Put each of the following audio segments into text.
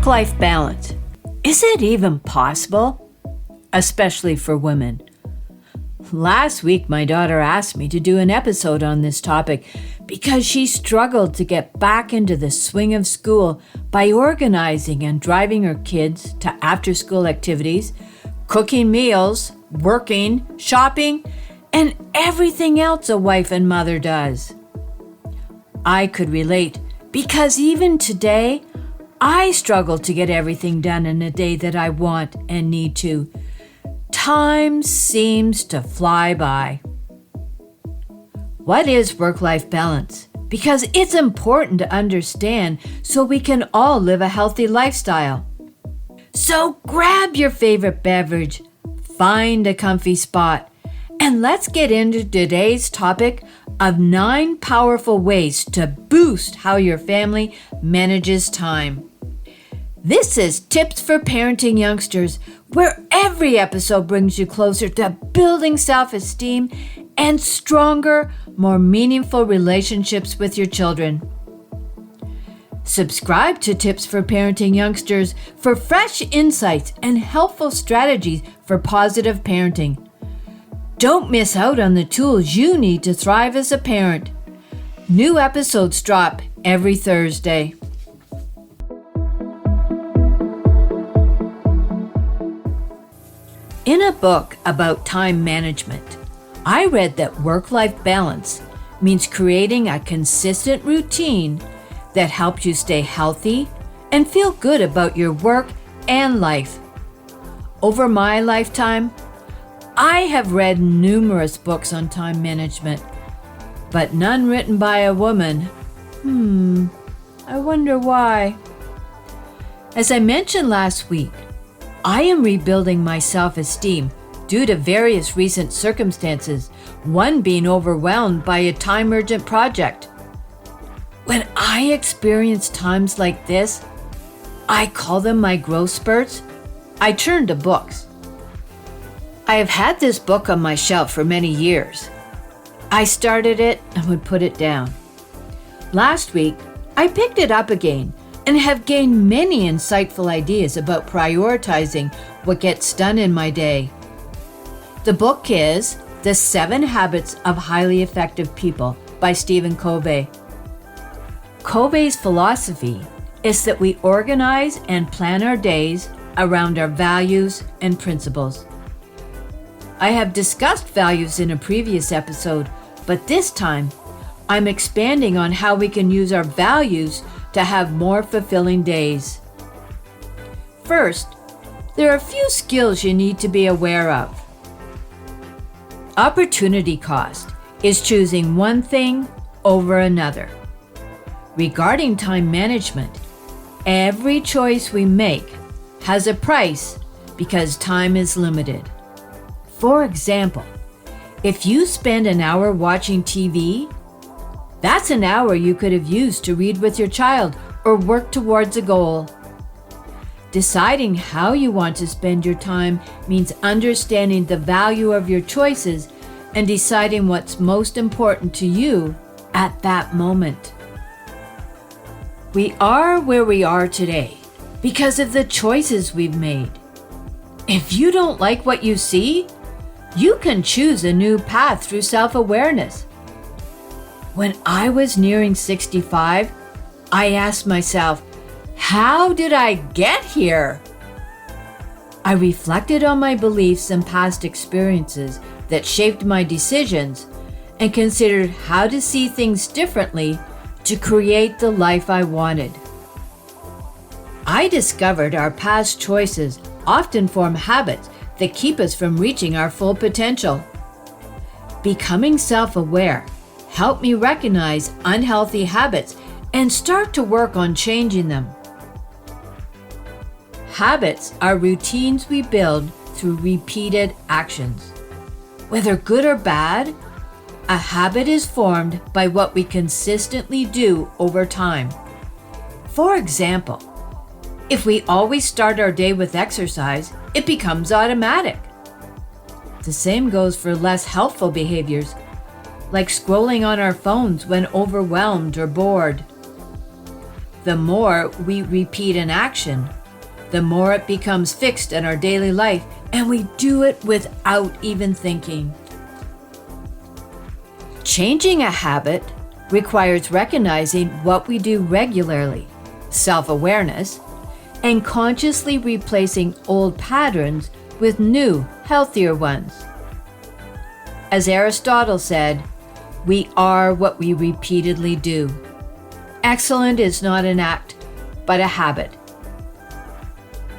Work-life balance. Is it even possible? Especially for women. Last week, my daughter asked me to do an episode on this topic because she struggled to get back into the swing of school by organizing and driving her kids to after-school activities, cooking meals, working, shopping, and everything else a wife and mother does. I could relate because even today, I struggle to get everything done in a day that I want and need to. Time seems to fly by. What is work-life balance? Because it's important to understand so we can all live a healthy lifestyle. So grab your favorite beverage, find a comfy spot, and let's get into today's topic of 9 powerful ways to boost how your family manages time. This is Tips for Parenting Youngsters, where every episode brings you closer to building self-esteem and stronger, more meaningful relationships with your children. Subscribe to Tips for Parenting Youngsters for fresh insights and helpful strategies for positive parenting. Don't miss out on the tools you need to thrive as a parent. New episodes drop every Thursday. In a book about time management, I read that work-life balance means creating a consistent routine that helps you stay healthy and feel good about your work and life. Over my lifetime, I have read numerous books on time management, but none written by a woman. I wonder why. As I mentioned last week, I am rebuilding my self-esteem due to various recent circumstances, one being overwhelmed by a time-urgent project. When I experience times like this, I call them my growth spurts, I turn to books. I have had this book on my shelf for many years. I started it and would put it down. Last week, I picked it up again and have gained many insightful ideas about prioritizing what gets done in my day. The book is The 7 Habits of Highly Effective People by Stephen Covey. Covey's philosophy is that we organize and plan our days around our values and principles. I have discussed values in a previous episode, but this time I'm expanding on how we can use our values to have more fulfilling days. First, there are a few skills you need to be aware of. Opportunity cost is choosing one thing over another. Regarding time management, every choice we make has a price because time is limited. For example, if you spend an hour watching TV, that's an hour you could have used to read with your child or work towards a goal. Deciding how you want to spend your time means understanding the value of your choices and deciding what's most important to you at that moment. We are where we are today because of the choices we've made. If you don't like what you see, you can choose a new path through self-awareness. When I was nearing 65, I asked myself, how did I get here? I reflected on my beliefs and past experiences that shaped my decisions and considered how to see things differently to create the life I wanted. I discovered our past choices often form habits that keep us from reaching our full potential. Becoming self-aware helped me recognize unhealthy habits and start to work on changing them. Habits are routines we build through repeated actions. Whether good or bad, a habit is formed by what we consistently do over time. For example, if we always start our day with exercise, it becomes automatic. The same goes for less helpful behaviors, like scrolling on our phones when overwhelmed or bored. The more we repeat an action, the more it becomes fixed in our daily life, and we do it without even thinking. Changing a habit requires recognizing what we do regularly, self-awareness, and consciously replacing old patterns with new, healthier ones. As Aristotle said, we are what we repeatedly do. Excellent is not an act, but a habit.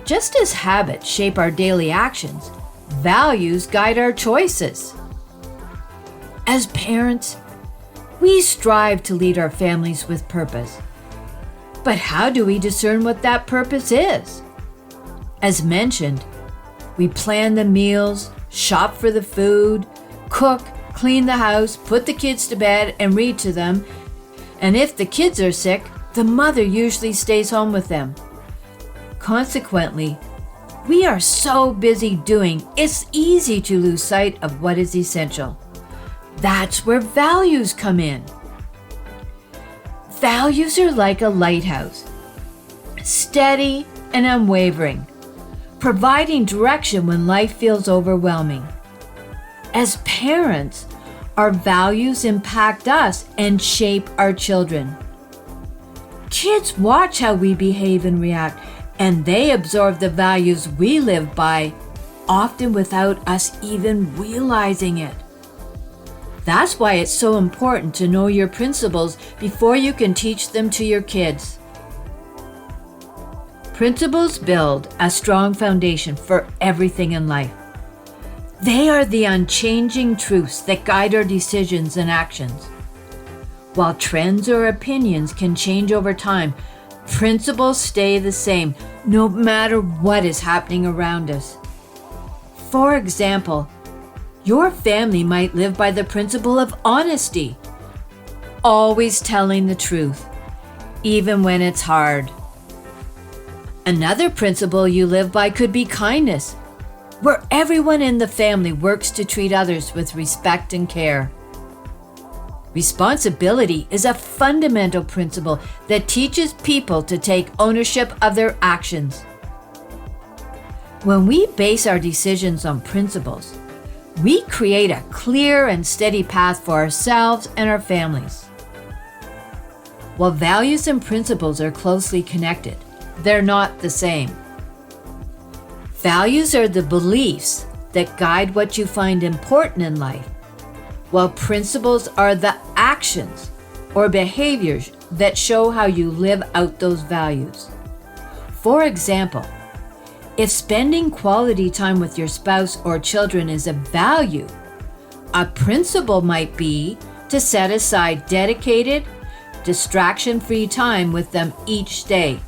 Just as habits shape our daily actions, values guide our choices. As parents, we strive to lead our families with purpose. But how do we discern what that purpose is? As mentioned, we plan the meals, shop for the food, cook, clean the house, put the kids to bed, and read to them. And if the kids are sick, the mother usually stays home with them. Consequently, we are so busy doing, it's easy to lose sight of what is essential. That's where values come in. Values are like a lighthouse, steady and unwavering, providing direction when life feels overwhelming. As parents, our values impact us and shape our children. Kids watch how we behave and react, and they absorb the values we live by, often without us even realizing it. That's why it's so important to know your principles before you can teach them to your kids. Principles build a strong foundation for everything in life. They are the unchanging truths that guide our decisions and actions. While trends or opinions can change over time, principles stay the same no matter what is happening around us. For example, your family might live by the principle of honesty, always telling the truth, even when it's hard. Another principle you live by could be kindness, where everyone in the family works to treat others with respect and care. Responsibility is a fundamental principle that teaches people to take ownership of their actions. When we base our decisions on principles, we create a clear and steady path for ourselves and our families. While values and principles are closely connected, they're not the same. Values are the beliefs that guide what you find important in life, while principles are the actions or behaviors that show how you live out those values. For example, if spending quality time with your spouse or children is a value, a principle might be to set aside dedicated, distraction-free time with them each day,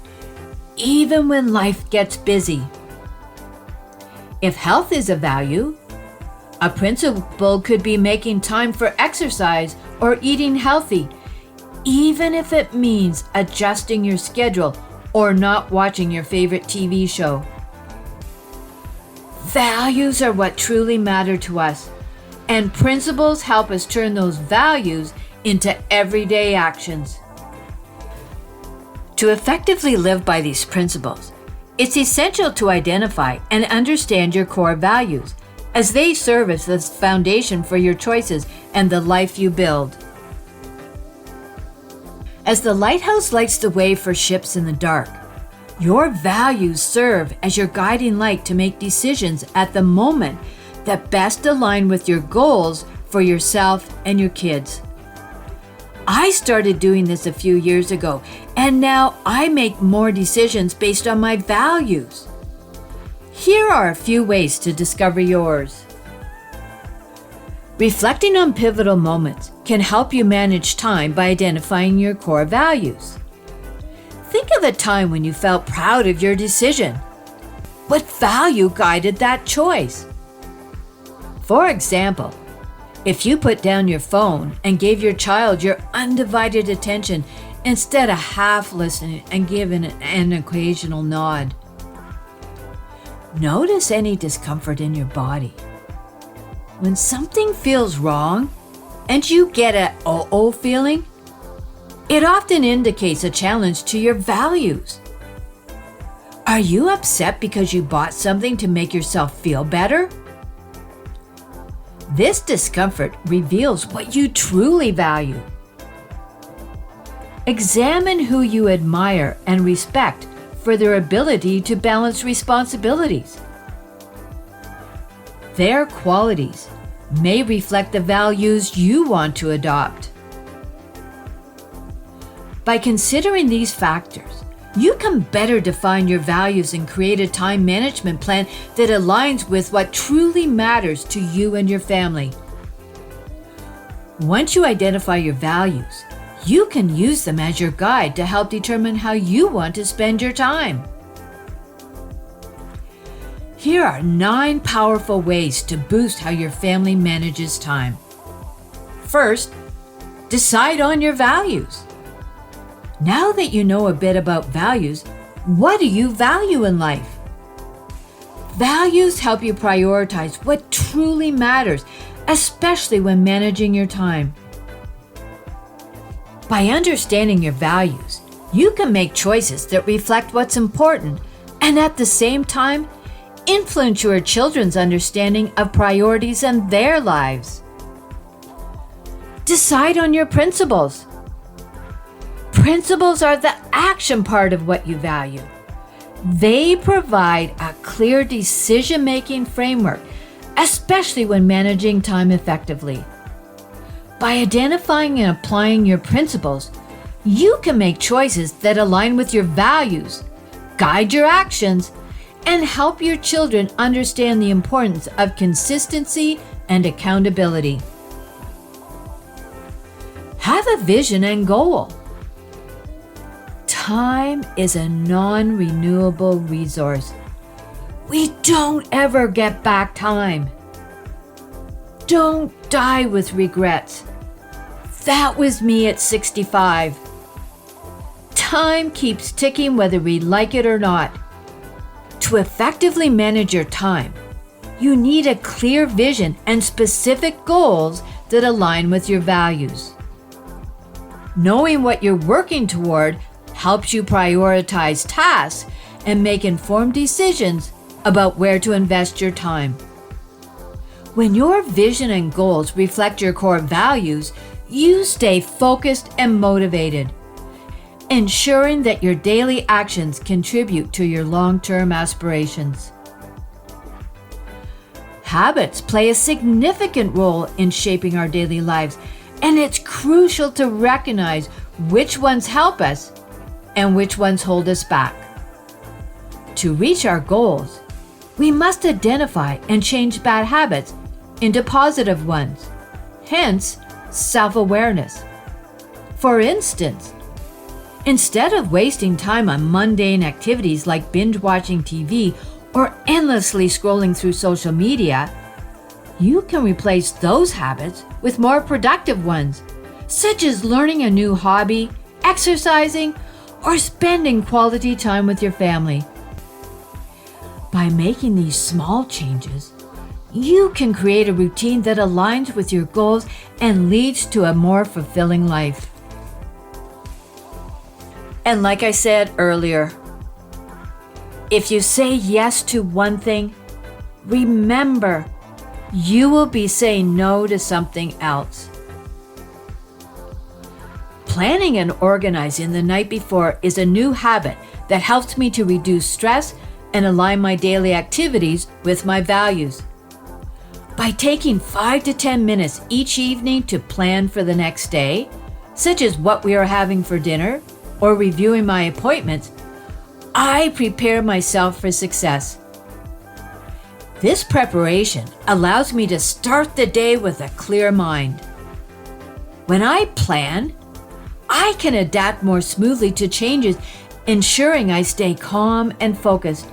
even when life gets busy. If health is a value, a principle could be making time for exercise or eating healthy, even if it means adjusting your schedule or not watching your favorite TV show. Values are what truly matter to us, and principles help us turn those values into everyday actions. To effectively live by these principles, it's essential to identify and understand your core values, as they serve as the foundation for your choices and the life you build. As the lighthouse lights the way for ships in the dark, your values serve as your guiding light to make decisions at the moment that best align with your goals for yourself and your kids. I started doing this a few years ago, and now I make more decisions based on my values. Here are a few ways to discover yours. Reflecting on pivotal moments can help you manage time by identifying your core values. Think of a time when you felt proud of your decision. What value guided that choice? For example, if you put down your phone and gave your child your undivided attention instead of half listening and giving an occasional nod. Notice any discomfort in your body. When something feels wrong and you get a uh-oh feeling, it often indicates a challenge to your values. Are you upset because you bought something to make yourself feel better? This discomfort reveals what you truly value. Examine who you admire and respect for their ability to balance responsibilities. Their qualities may reflect the values you want to adopt. By considering these factors, you can better define your values and create a time management plan that aligns with what truly matters to you and your family. Once you identify your values, you can use them as your guide to help determine how you want to spend your time. Here are 9 powerful ways to boost how your family manages time. First, decide on your values. Now that you know a bit about values, what do you value in life? Values help you prioritize what truly matters, especially when managing your time. By understanding your values, you can make choices that reflect what's important and at the same time, influence your children's understanding of priorities in their lives. Decide on your principles. Principles are the action part of what you value. They provide a clear decision-making framework, especially when managing time effectively. By identifying and applying your principles, you can make choices that align with your values, guide your actions, and help your children understand the importance of consistency and accountability. Have a vision and goal. Time is a non-renewable resource. We don't ever get back time. Don't die with regrets. That was me at 65. Time keeps ticking whether we like it or not. To effectively manage your time, you need a clear vision and specific goals that align with your values. Knowing what you're working toward helps you prioritize tasks and make informed decisions about where to invest your time. When your vision and goals reflect your core values, you stay focused and motivated, ensuring that your daily actions contribute to your long-term aspirations. Habits play a significant role in shaping our daily lives, and it's crucial to recognize which ones help us and which ones hold us back. To reach our goals, we must identify and change bad habits into positive ones, hence self-awareness. For instance, instead of wasting time on mundane activities like binge-watching TV or endlessly scrolling through social media, you can replace those habits with more productive ones, such as learning a new hobby, exercising, or spending quality time with your family. By making these small changes, you can create a routine that aligns with your goals and leads to a more fulfilling life. And like I said earlier, if you say yes to one thing, remember, you will be saying no to something else. Planning and organizing the night before is a new habit that helps me to reduce stress and align my daily activities with my values. By taking 5 to 10 minutes each evening to plan for the next day, such as what we are having for dinner or reviewing my appointments, I prepare myself for success. This preparation allows me to start the day with a clear mind. When I plan, I can adapt more smoothly to changes, ensuring I stay calm and focused,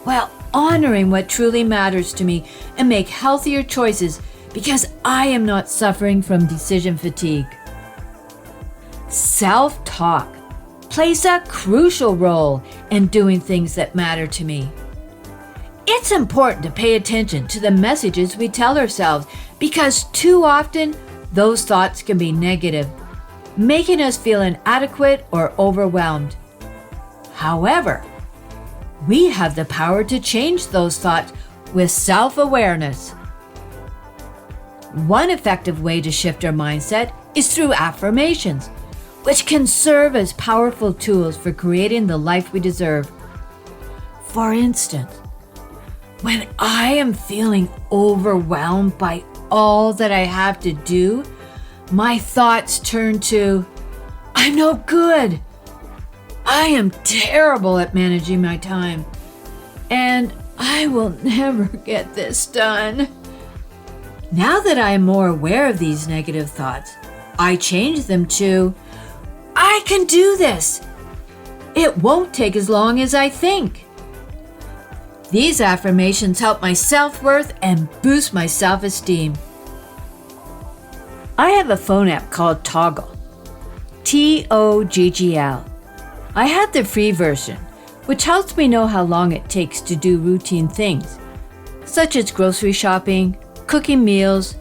while honoring what truly matters to me and make healthier choices because I am not suffering from decision fatigue. Self-talk plays a crucial role in doing things that matter to me. It's important to pay attention to the messages we tell ourselves because too often those thoughts can be negative, making us feel inadequate or overwhelmed. However, We have the power to change those thoughts with self-awareness. One effective way to shift our mindset is through affirmations, which can serve as powerful tools for creating the life we deserve. For instance, when I am feeling overwhelmed by all that I have to do, my thoughts turn to, I'm no good. I am terrible at managing my time, and I will never get this done. Now that I am more aware of these negative thoughts, I change them to, I can do this. It won't take as long as I think. These affirmations help my self-worth and boost my self-esteem. I have a phone app called Toggl, Toggl. I have the free version, which helps me know how long it takes to do routine things, such as grocery shopping, cooking meals,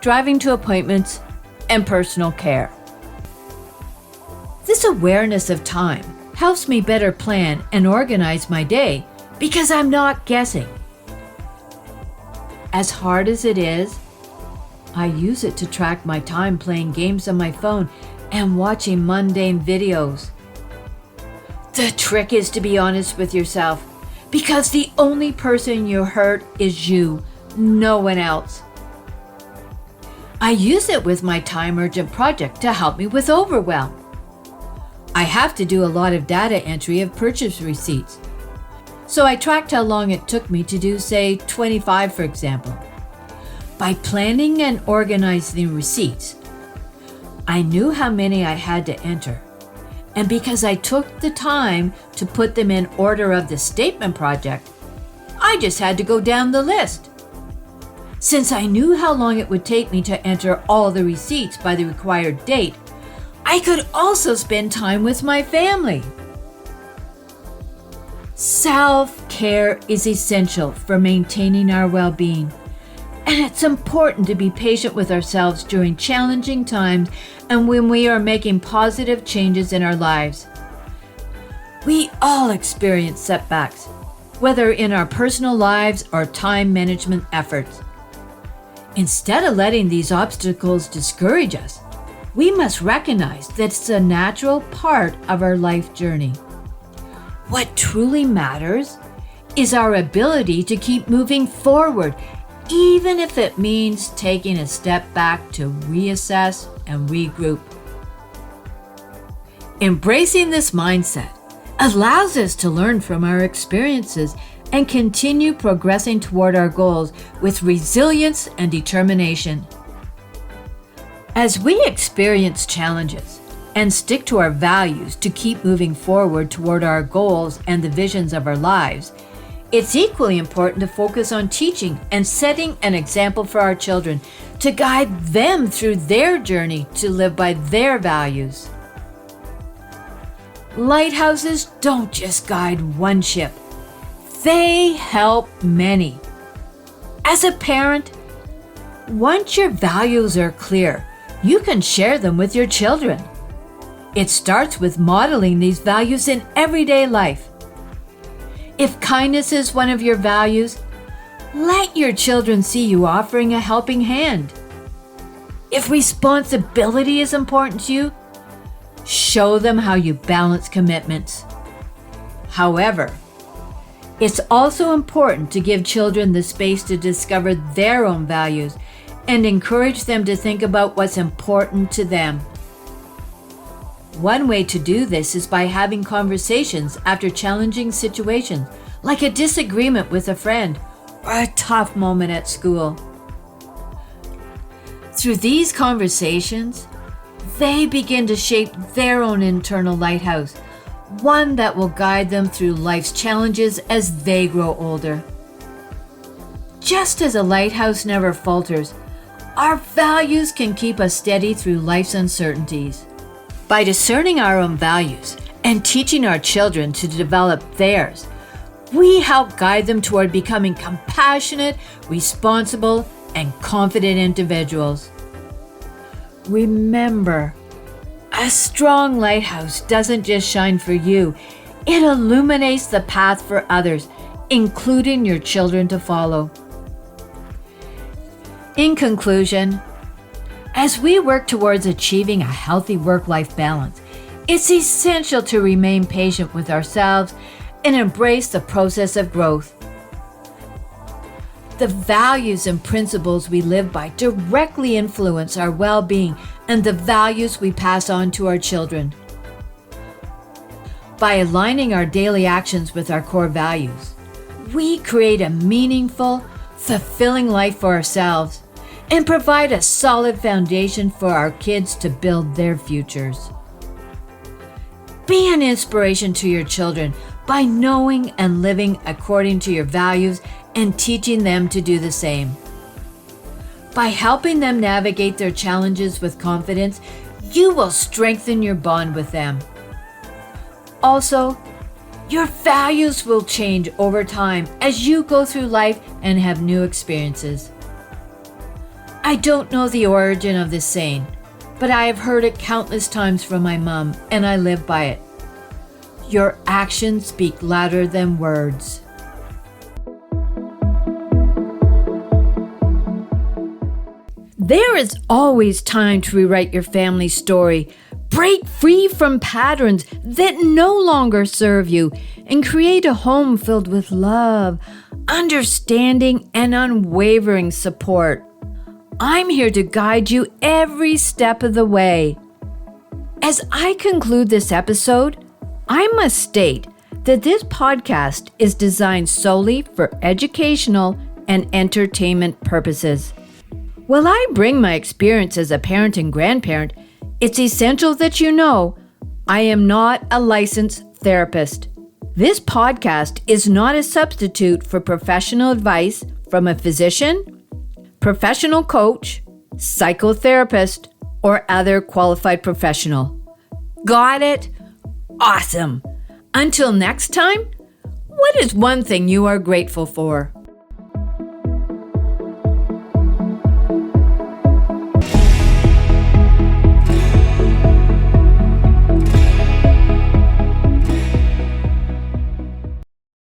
driving to appointments, and personal care. This awareness of time helps me better plan and organize my day because I'm not guessing. As hard as it is, I use it to track my time playing games on my phone and watching mundane videos. The trick is to be honest with yourself, because the only person you hurt is you, no one else. I use it with my time urgent project to help me with overwhelm. I have to do a lot of data entry of purchase receipts, so I tracked how long it took me to do, say, 25, for example. By planning and organizing receipts, I knew how many I had to enter. And because I took the time to put them in order of the statement project, I just had to go down the list. Since I knew how long it would take me to enter all the receipts by the required date, I could also spend time with my family. Self-care is essential for maintaining our well-being, and it's important to be patient with ourselves during challenging times and when we are making positive changes in our lives. We all experience setbacks, whether in our personal lives or time management efforts. Instead of letting these obstacles discourage us, we must recognize that it's a natural part of our life journey. What truly matters is our ability to keep moving forward, even if it means taking a step back to reassess and regroup. Embracing this mindset allows us to learn from our experiences and continue progressing toward our goals with resilience and determination. As we experience challenges and stick to our values to keep moving forward toward our goals and the visions of our lives, it's equally important to focus on teaching and setting an example for our children to guide them through their journey to live by their values. Lighthouses don't just guide one ship, they help many. As a parent, once your values are clear, you can share them with your children. It starts with modeling these values in everyday life. If kindness is one of your values, let your children see you offering a helping hand. If responsibility is important to you, show them how you balance commitments. However, it's also important to give children the space to discover their own values and encourage them to think about what's important to them. One way to do this is by having conversations after challenging situations, like a disagreement with a friend or a tough moment at school. Through these conversations, they begin to shape their own internal lighthouse, one that will guide them through life's challenges as they grow older. Just as a lighthouse never falters, our values can keep us steady through life's uncertainties. By discerning our own values and teaching our children to develop theirs, we help guide them toward becoming compassionate, responsible, and confident individuals. Remember, a strong lighthouse doesn't just shine for you, It illuminates the path for others, including your children, to follow. In conclusion, as we work towards achieving a healthy work-life balance, it's essential to remain patient with ourselves and embrace the process of growth. The values and principles we live by directly influence our well-being and the values we pass on to our children. By aligning our daily actions with our core values, we create a meaningful, fulfilling life for ourselves and provide a solid foundation for our kids to build their futures. Be an inspiration to your children by knowing and living according to your values and teaching them to do the same. By helping them navigate their challenges with confidence, you will strengthen your bond with them. Also, your values will change over time as you go through life and have new experiences. I don't know the origin of this saying, but I have heard it countless times from my mom, and I live by it. Your actions speak louder than words. There is always time to rewrite your family story. Break free from patterns that no longer serve you and create a home filled with love, understanding, and unwavering support. I'm here to guide you every step of the way. As I conclude this episode, I must state that this podcast is designed solely for educational and entertainment purposes. While I bring my experience as a parent and grandparent, it's essential that you know I am not a licensed therapist. This podcast is not a substitute for professional advice from a physician, professional coach, psychotherapist, or other qualified professional. Got it? Awesome. Until next time, what is one thing you are grateful for?